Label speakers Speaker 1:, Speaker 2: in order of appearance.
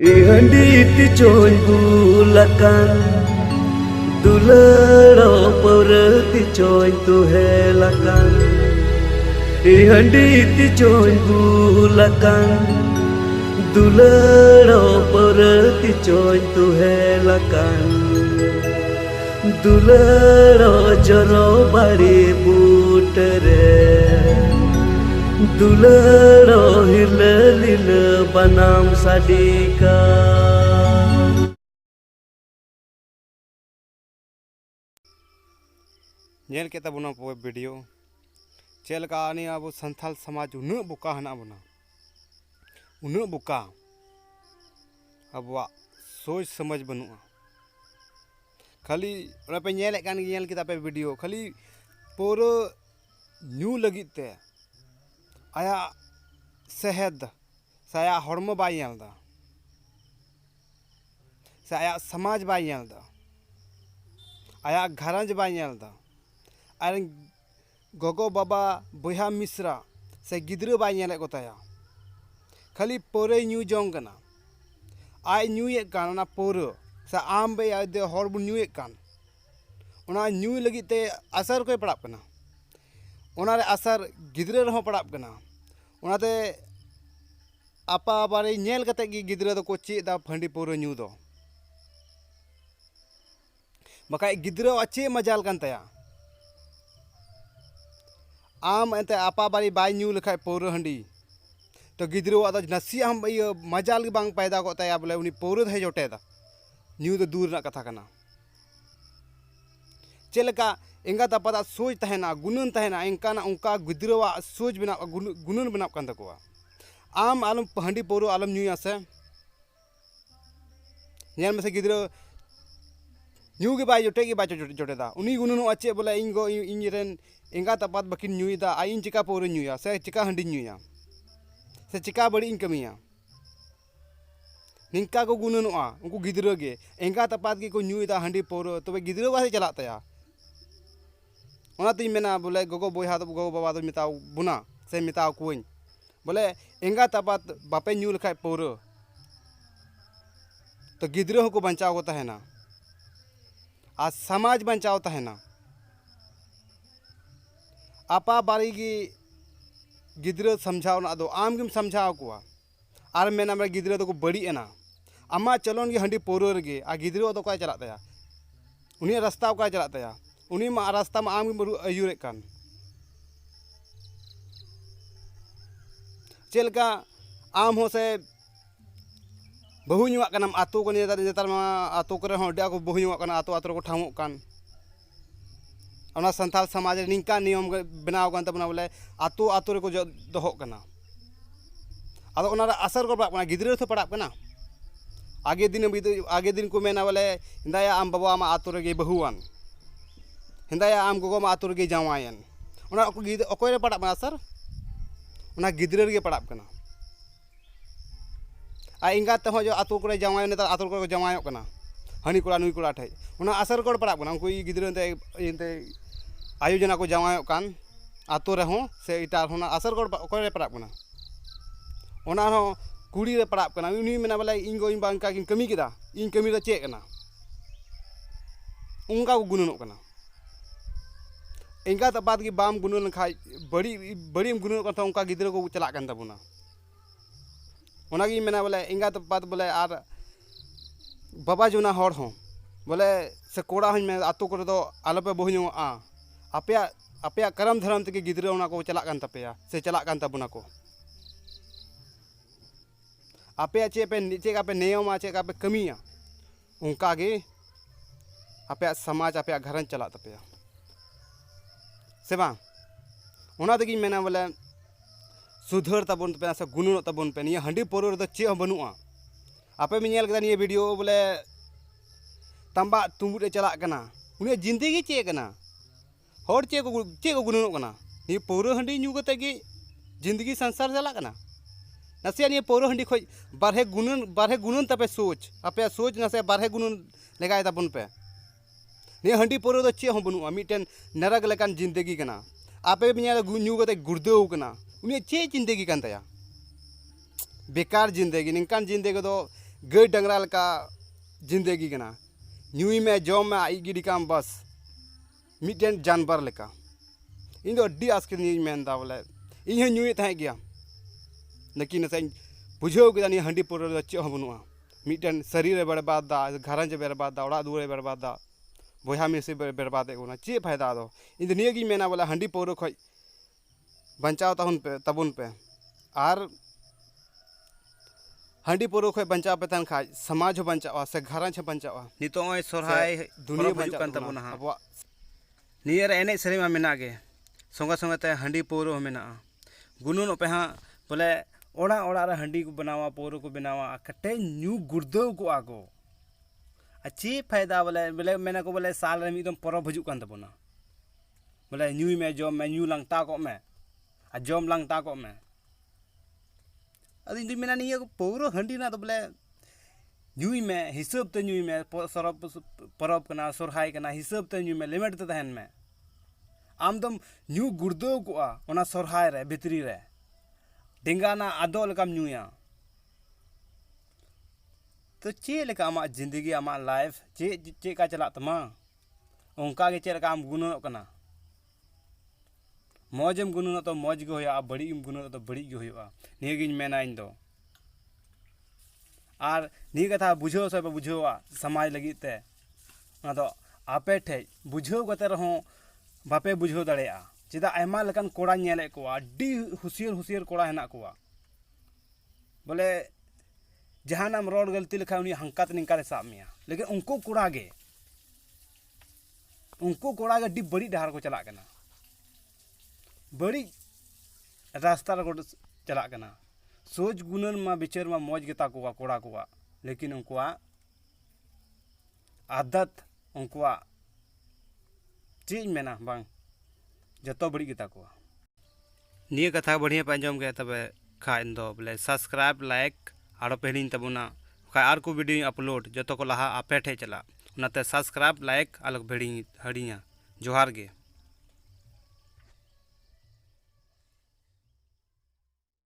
Speaker 1: Ihandi ticoy bulakan Dulero pore ticoy tuhelakan Ihandi ticoy bulakan Dulero pore ticoy tuhelakan Dulero joro bari butere Dulero hila lila banam sadika
Speaker 2: nail के तब video चल का आने अब संथाल समाज उन बुका हना बना उन बुका अब सोच समझ बनुआ खाली पे नेल के तापे वीडियो खाली पूरा न्यू लगी ते आया सेहद से आया हड़मो बाई नेलदा से आया समाज बाई नेलदा आया घरंज बाई नेलदा और गगो बाबा बया मिश्रा से गिद्रा बाय नेले को ताया खाली पौरे न्यू जोंग कना आय न्यूए कान पौरे से आम बे आदे हर बु न्यूए कान ओना न्यू लगी ते असर कोई पड़ा कना ओना रे असर गिद्रा रहो पड़ा कना ओनाते आपा बारे नेल कते गी गिद्रा दो को चेदा फंडी पौरे न्यू दो बकाय गिद्रा अच्छे मजाल कान ताया आम एंते आपा बारी बाय न्यू लेखाय पौर हंडी तो गिद्रो आदो नसिया हम इयो मजाल बांग पैदा को ताया बोले उनी पौर है जोटेदा न्यू तो दूर ना कथा कना चेलका एंगा तपदा सोच तहना गुनन तहना एंका ना उनका गिद्रोवा सोच बिना गुनन बना कान तकोवा आम आलम हंडी पौर आलम न्यू आसे नेल में से गिद्रो न्यू के बाय जोटेदा उनी गुनन अच्छे बोले इंगो इंजरेन एंगा तपात बकिन न्यूदा आइन चिका पौर न्यूया से चिका हंडी न्यूया से चिका बड़ी इन कमिया निंका को गुननुआ उनको गिद्रो गे एंगा तपात की को न्यूदा हंडी पौर तबे गिद्रो वासे चला तया ओनाती मेना बोले गोगो बोया तो गोगो बाबा तो मिताव बुना से मिताव कुइन बोले एंगा तपात बापे न्यू लखाय पौर तो गिद्रो को बचाव को तहना आज समाज बचाव तहना आपा बारी की गिद्रा समझाव ना दो आम गिम समझाव कुआ आर मेना मेरे गिद्रा तो को बड़ी एना अम्मा चलोन की हंडी पौर गे आ गिद्रा तो का चला तया उनी रास्ता का चला तया उनी मा रास्ता में आम गिम अयुरे कान चेलका आम हो से बहु नुआ कनम आतो को नेतार मा आतो करे हो डा को बहु नुआ कना आतो आतो को ठामो कान और संथाल समाज निंका नियम बनाव कान तबना बोले आतो आतो रे को दोहो कना आदो ओना असर को पड़ा गिद्रा तो पड़ा कना आगे दिन को मेना बोले हिंदाया आम बाबा आम आतो रे गे बहुआन हिंदाया आम गोगो मा आतो रे गे जावायन ओना अकोय रे पड़ा असर ओना गिद्रा रे पड़ा कना आ इंगा ते हो जो आतो को जावाय नेता आतो को जावायो कना हनी कोड़ा नुई कोड़ा ठे ओना असर को पड़ा कना उनको गिद्रा ते आयोजना को जावायो कान आतो रे हो से इटार होना असर को कोय रे पड़ा कना ओना हो कुड़ी रे पड़ा कना उनी मेना बोले इंगो इन बांका किन कमी किदा इन कमी रे चे कना उनका को गुननो कना इंगा त बात की बाम गुनन खाय बड़ी गुनन कन उनका गिद्रा को चला कान तबुना ओना गी मेना बोले इंगा त बात बोले आर बाबा जुना हर हो बोले से कोड़ा हन में आतो को तो आलोपे बहु आ आपे करम धर्म तक गिद्रा ओना को चला कान तपेया से चला कान तबुना को आपे चे पे नियम चे का पे कमिया उनका गे आपे समाज आपे घरन चला तपेया से बा ओना तगी मेना बोले सुधर तबन पे से गुण तबन पे निया हंडी पौर तो चे बनुआ आपे में नेल के वीडियो बोले तंबा तुम्बुरे चला कना उनी जिंदगी चे कना हर चे को गुणनो कना ये पौर हंडी न्यू कते की जिंदगी संसार चला कना नसिया ये पौर हंडी खोज बारहे गुणन तपे सोच आपे सोच नसे बारहे गुणन लगाय तबन पे ये हंडी पौर तो चे हो बनुआ मिटेन नरक लेकान जिंदगी कना आपे में न्यू कते गुर्देव कना उनी चे जिंदगी कान ताया बेकार जिंदगी निकान जिंदगी दो गाय डंगरा लेका जिंदगी कना ᱧᱩᱭ ᱢᱮ ᱡᱚᱢ ᱢᱮ ᱟᱭ ᱜᱤᱰᱤ ᱠᱟᱢ बस मिटेन जानवर लेका इन दो अड्डी आसके नहीं मेनदा बोले इन ᱧᱩᱭᱮᱫ ᱛᱟᱦᱮᱸ ᱜᱮᱭᱟ लेकिन नसे बुझाव केदा नि हंडी पौर चे बनुआ मिटेन शरीर बर्बाद दा घरंज बर्बाद दा ओड़ा दुआरे बर्बाद दा बहा मिसे बर्बाद चे फायदा दो इन निये मेना बोले हंडी पौर खय बचाव तबुन पे और हंडी पौर खय बचाव पे तन खाज समाज हो बचावा से घरंज हो बचावा
Speaker 3: नितो सोरहाय
Speaker 2: दुनिया
Speaker 3: बंचा कान तबुना
Speaker 2: अब
Speaker 3: नियर एने सेरेमा मेना गे संगे संगे ते हंडी पौर हो मेना गुनुन पे हाँ बोले ओड़ा ओड़ा रे हंडी को बनावा पौर को बनावा कटे न्यू गुर्दव को आगो अच्छी फायदा बोले बोले मैंने को बोले साल रे मिदम परब हजू कान तबुना बोले न्यूई में जॉम में न्यू लंगता को में आ जॉम लंगता को में अदी इन मेना निया को पौर हंडी ना तो बोले न्यूई में हिसाब ते न्यूई में सरब परब कना सोरहाय कना हिसाब ते न्यूई में लिमिट ते तहन में आम दम न्यू गुर्दव को आ ओना सोरहाय रे भितरी रे डेंगाना आदो लेकाम न्यूया तो चे लेका आमा जिंदगी आमा लाइफ चे का चला तमा उनका के चे लेका आम गुननो कना मौजम गुननो तो मौज गे होया बड़ी गुननो तो बड़ी गे होया निये गिन मेना इन दो और निये कथा बुझो सब बुझोवा समाज लगी ते ना तो आपे ठे बुझो गते रहो बापे बुझो दड़ेया चेदा आयमा लेकान कोड़ा नेले को अड्डी हुसियर हुसियर कोड़ा हेना को बोले जहानाम रोड गलती लेखा उनी हंकात निंका रे साब मिया लेकिन उनको कोड़ा गे अड्डी बड़ी डहार को चला कना बड़ी रास्ता रे को चला कना सोच गुनन मा बिचार मा मौज गेता को कोड़ा को लेकिन उनको आदत उनको चीज मेना बांग जतो बड़ी गेता को निये कथा बढ़िया पे अंजम गए तबे खाइन दो बोले सब्सक्राइब लाइक आरो पेहलिन तबुना खाय आर को वीडियो अपलोड जतो को लहा आपे ठे चला उनाते सब्सक्राइब लाइक अलग भेड़ी हड़िया जोहार गे।